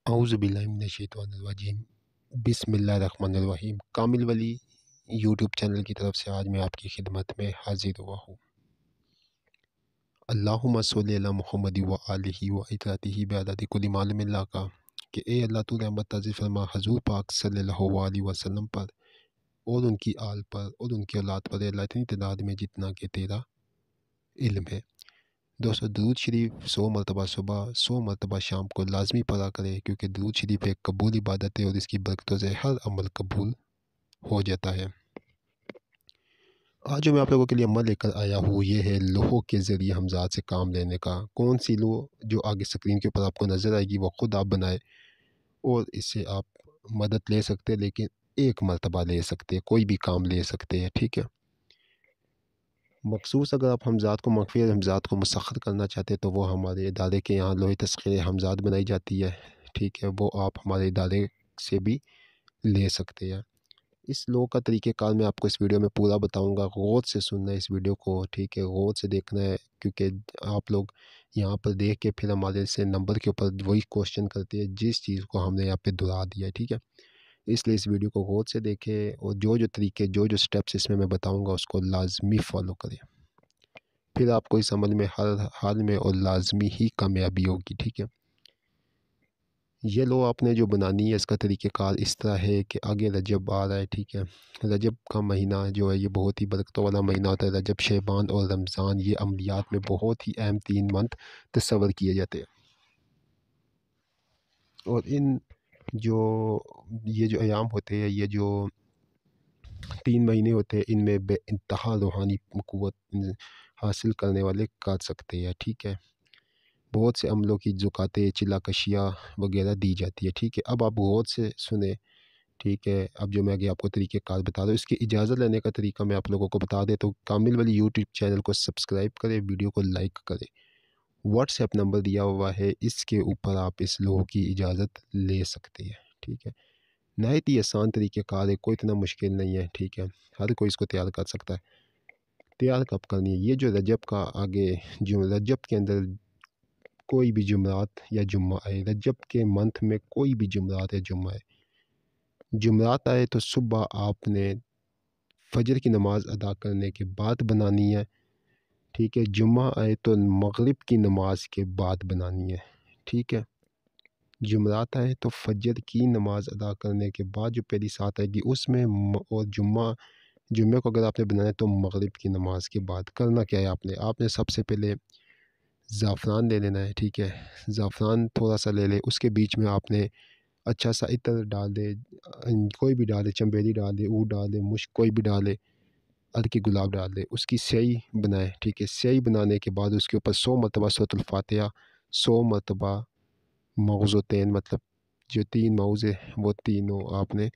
اعوذ باللہ من الشیطان الرجیم بسم اللہ الرحمن الرحیم۔ کامل ولی یوٹیوب چینل کی طرف سے آج میں آپ کی خدمت میں حاضر ہوا ہوں۔ اللہم صلی علی محمد و آلہ و اطاعتہ بعدد کل معلوم اللہ کا کہ اے اللہ تو رحمت نازل فرما حضور پاک صلی اللہ علیہ وسلم پر اور ان کی آل پر اور ان کی اولاد پر، اللہ اتنی تعداد میں جتنا کہ تیرا علم ہے۔ دوستو، درود شریف 100 مرتبہ صبح 100 مرتبہ شام کو لازمی پڑھا کرے، کیونکہ درود شریف ایک قبول عبادت ہے اور اس کی برکتوں سے ہر عمل قبول ہو جاتا ہے۔ آج جو میں آپ لوگوں کے لیے عمل لے کر آیا ہوں یہ ہے لوحوں کے ذریعے حمزات سے کام لینے کا۔ کون سی لوح جو آگے سکرین کے اوپر آپ کو نظر آئے گی وہ خود آپ بنائے اور اس سے آپ مدد لے سکتے ہیں، لیکن ایک مرتبہ لے سکتے ہیں، کوئی بھی کام لے سکتے ہیں، ٹھیک ہے۔ مخصوص اگر آپ حمزات کو مخفی حمزات کو مسخر کرنا چاہتے ہیں تو وہ ہمارے ادارے کے یہاں لوح تسخیر حمزات بنائی جاتی ہے، ٹھیک ہے، وہ آپ ہمارے ادارے سے بھی لے سکتے ہیں۔ اس لوح کا طریقہ کار میں آپ کو اس ویڈیو میں پورا بتاؤں گا، غور سے سننا ہے اس ویڈیو کو، ٹھیک ہے، غور سے دیکھنا ہے، کیونکہ آپ لوگ یہاں پر دیکھ کے پھر ہمارے سے نمبر کے اوپر وہی کوشچن کرتے ہیں جس چیز کو ہم نے یہاں پہ دہرا دیا ہے، ٹھیک ہے۔ اس لیے اس ویڈیو کو غور سے دیکھیں اور جو طریقے جو سٹیپس اس میں بتاؤں گا اس کو لازمی فالو کریں، پھر آپ کو اس عمل میں ہر حال میں اور لازمی ہی کامیابی ہوگی، ٹھیک ہے۔ یہ لو آپ نے جو بنانی ہے اس کا طریقہ کار اس طرح ہے کہ آگے رجب آ رہا ہے، ٹھیک ہے۔ رجب کا مہینہ جو ہے یہ بہت ہی برکتوں والا مہینہ ہوتا ہے۔ رجب، شعبان اور رمضان یہ عملیات میں بہت ہی اہم 3 منتھ تصور کیے جاتے ہیں، اور یہ جو ایام ہوتے ہیں، یہ جو 3 مہینے ہوتے ہیں، ان میں بے انتہا روحانی قوت حاصل کرنے والے کر سکتے ہیں، ٹھیک ہے۔ بہت سے عملوں کی زکاتیں، چلا کشیاں وغیرہ دی جاتی ہے، ٹھیک ہے۔ اب آپ غور سے سنیں، ٹھیک ہے۔ اب جو میں آگے آپ کو طریقہ کار بتا رہا ہوں اس کی اجازت لینے کا طریقہ میں آپ لوگوں کو بتا دیتا ہوں۔ کامل ولی یوٹیوب چینل کو سبسکرائب کریں، ویڈیو کو لائک کریں، واٹس ایپ نمبر دیا ہوا ہے، اس کے اوپر آپ اس لوح کی اجازت لے سکتے ہیں، ٹھیک ہے۔ نہایت ہی آسان طریقہ کار ہے، کوئی اتنا مشکل نہیں ہے، ٹھیک ہے، ہر کوئی اس کو تیار کر سکتا ہے۔ تیار کب کرنی ہے؟ یہ جو رجب کا آگے جو رجب کے اندر کوئی بھی جمعرات یا جمعہ آئے، رجب کے منتھ میں کوئی بھی جمعرات یا جمعہ آئے، جمعرات آئے تو صبح آپ نے فجر کی نماز ادا کرنے کے بعد بنانی ہے، ٹھیک ہے۔ جمعہ آئے تو مغرب کی نماز کے بعد بنانی ہے، ٹھیک ہے۔ جمعرات آئے تو فجر کی نماز ادا کرنے کے بعد جو پہلی سات آئے گی اس میں، اور جمعہ کو اگر آپ نے بنانا ہے تو مغرب کی نماز کے بعد کرنا کیا ہے آپ نے سب سے پہلے زعفران لے لینا ہے، ٹھیک ہے۔ زعفران تھوڑا سا لے لے، اس کے بیچ میں آپ نے اچھا سا عطر ڈال دے، کوئی بھی ڈال دے، چمبیلی ڈال دے، اود ڈال دے، مشک کوئی بھی ڈالے، ہلکی گلاب ڈال دے، اس کی سیاہی بنائے، ٹھیک ہے۔ سیاہی بنانے کے بعد اس کے اوپر 100 مرتبہ سورۃ الفاتحہ، 100 مرتبہ معوذتین، مطلب جو 3 معوذ ہے وہ تینوں آپ نے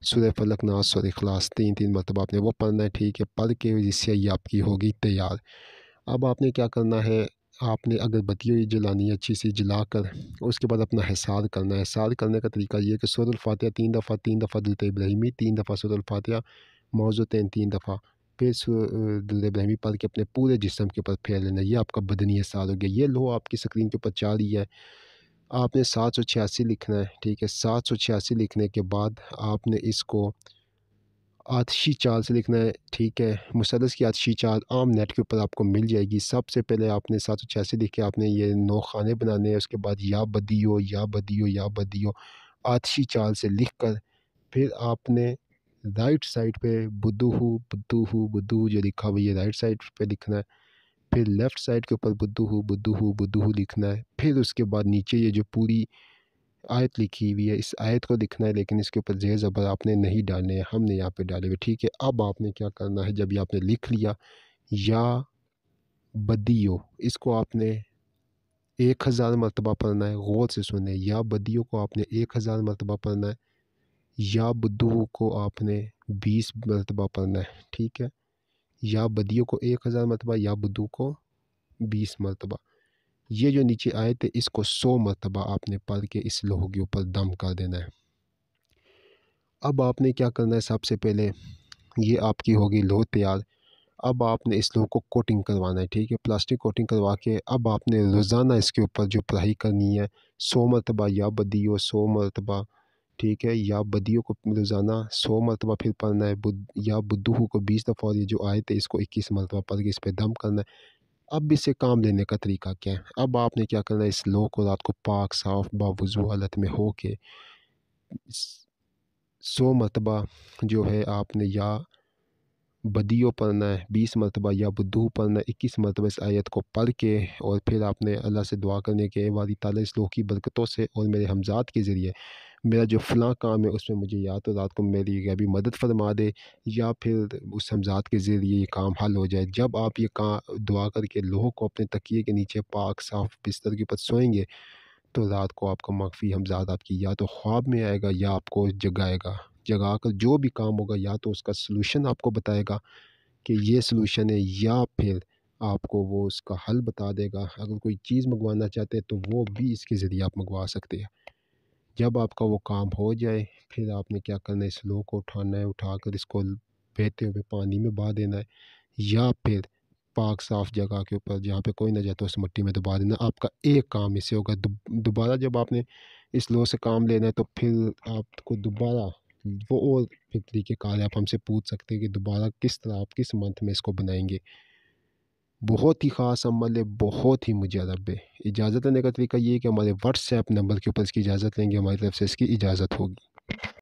سورہ فلق، ناس، سورہ اخلاص 3 مرتبہ آپ نے وہ پڑھنا ہے، ٹھیک ہے۔ پڑھ کے یہ سیاہی آپ کی ہوگی تیار۔ اب آپ نے کیا کرنا ہے، آپ نے اگر بتی جلانی ہے اچھی سی جلا کر، اس کے بعد اپنا حصار کرنا ہے۔ حصار کرنے کا طریقہ یہ ہے کہ سورۃ الفاتحہ 3 دفعہ درود ابراہیمی، 3 دفعہ سورۃ الفاتحہ، معوذتین 3 دفعہ، پھر درود ابراہیمی پڑھ کے اپنے پورے جسم کے اوپر پھیر لینا، یہ آپ کا بدنی حصار ہو گیا۔ یہ لوح آپ کی سکرین کے اوپر چل رہی ہے، آپ نے 786 لکھنا ہے، ٹھیک ہے۔ 786 لکھنے کے بعد آپ نے اس کو آتشی چال سے لکھنا ہے، ٹھیک ہے۔ مثلث کی آتشی چال عام نیٹ کے اوپر آپ کو مل جائے گی۔ سب سے پہلے آپ نے 786 لکھ کے آپ نے یہ 9 خانے بنانے ہیں، اس کے بعد یا بدیو یا بدیو یا بدیو آتشی چال سے لکھ کر، پھر آپ نے رائٹ سائڈ پہ بدوہو بدوہو بدوہو جو لکھا ہوا ہے رائٹ سائڈ پہ لکھنا ہے، پھر لیفٹ سائڈ کے اوپر بدوہو بدوہو بدوہو لکھنا ہے، پھر اس کے بعد نیچے یہ جو پوری آیت لکھی ہوئی ہے اس آیت کو لکھنا ہے، لیکن اس کے اوپر زیر زبر آپ نے نہیں ڈالنے ہیں، ہم نے یہاں پہ ڈالے ہوئے، ٹھیک ہے۔ اب آپ نے کیا کرنا ہے، جب یہ آپ نے لکھ لیا یا بدیو، اس کو آپ نے 1000 مرتبہ پڑھنا ہے، غور سے سنیں، یا بدیو کو آپ نے 1000 مرتبہ پڑھنا ہے، یا بدو کو آپ نے 20 مرتبہ پڑھنا ہے، ٹھیک ہے۔ یا بدیو کو 1000 مرتبہ، یا بدو کو 20 مرتبہ۔ یہ جو نیچے آئے تھے اس کو 100 مرتبہ آپ نے پڑھ کے اس لوح کے اوپر دم کر دینا ہے۔ اب آپ نے کیا کرنا ہے، سب سے پہلے یہ آپ کی ہوگی لوح تیار۔ اب آپ نے اس لو کو کوٹنگ کروانا ہے، ٹھیک ہے، پلاسٹک کوٹنگ کروا کے اب آپ نے روزانہ اس کے اوپر جو پڑھائی کرنی ہے 100 مرتبہ یا بدیو 100 مرتبہ، ٹھیک ہے، یا بدیو کو روزانہ 100 مرتبہ پھر پڑھنا ہے، یا بدوہو کو 20 دفعہ، اور یہ جو آیت ہے اس کو 21 مرتبہ پڑھ کے اس پہ دم کرنا ہے۔ اب اس سے کام لینے کا طریقہ کیا ہے؟ اب آپ نے کیا کرنا ہے، اس لو کو رات کو پاک صاف باوضو حالت میں ہو کے 100 مرتبہ جو ہے آپ نے یا بدیو پڑھنا ہے 20 مرتبہ، یا بدوہو پڑھنا ہے 21 مرتبہ اس آیت کو پڑھ کے، اور پھر آپ نے اللہ سے دعا کرنے کے باری تعالیٰ اس لوح کی برکتوں سے اور میرے حمزات کے ذریعے میرا جو فلاں کام ہے اس میں مجھے یا تو رات کو میری غیبی مدد فرما دے، یا پھر اس حمزات کے ذریعے یہ کام حل ہو جائے۔ جب آپ یہ دعا کر کے لوح کو اپنے تکیے کے نیچے پاک صاف بستر کے اوپر سوئیں گے، تو رات کو آپ کا مخفی حمزات آپ کی یا تو خواب میں آئے گا یا آپ کو جگائے گا، جگا کر جو بھی کام ہوگا یا تو اس کا سلوشن آپ کو بتائے گا کہ یہ سلوشن ہے، یا پھر آپ کو وہ اس کا حل بتا دے گا۔ اگر کوئی چیز منگوانا چاہتے ہیں تو وہ بھی اس کے ذریعے آپ منگوا سکتے ہیں۔ جب آپ کا وہ کام ہو جائے پھر آپ نے کیا کرنا ہے، اس لوح کو اٹھانا ہے، اٹھا کر اس کو بہتے ہوئے پانی میں بہا دینا ہے، یا پھر پاک صاف جگہ کے اوپر جہاں پہ کوئی نہ جائے تو اس مٹی میں دبا دینا۔ آپ کا ایک کام اس سے ہوگا، دوبارہ جب آپ نے اس لوح سے کام لینا ہے تو پھر آپ کو دوبارہ وہ اور پھر طریقہ کار ہے، آپ ہم سے پوچھ سکتے ہیں کہ دوبارہ کس طرح آپ کس منتھ میں اس کو بنائیں گے۔ بہت ہی خاص عمل ہے، بہت ہی مجرب ہے۔ اجازت لینے کا طریقہ یہ ہے کہ ہمارے واٹس ایپ نمبر کے اوپر اس کی اجازت لیں گے، ہماری طرف سے اس کی اجازت ہوگی۔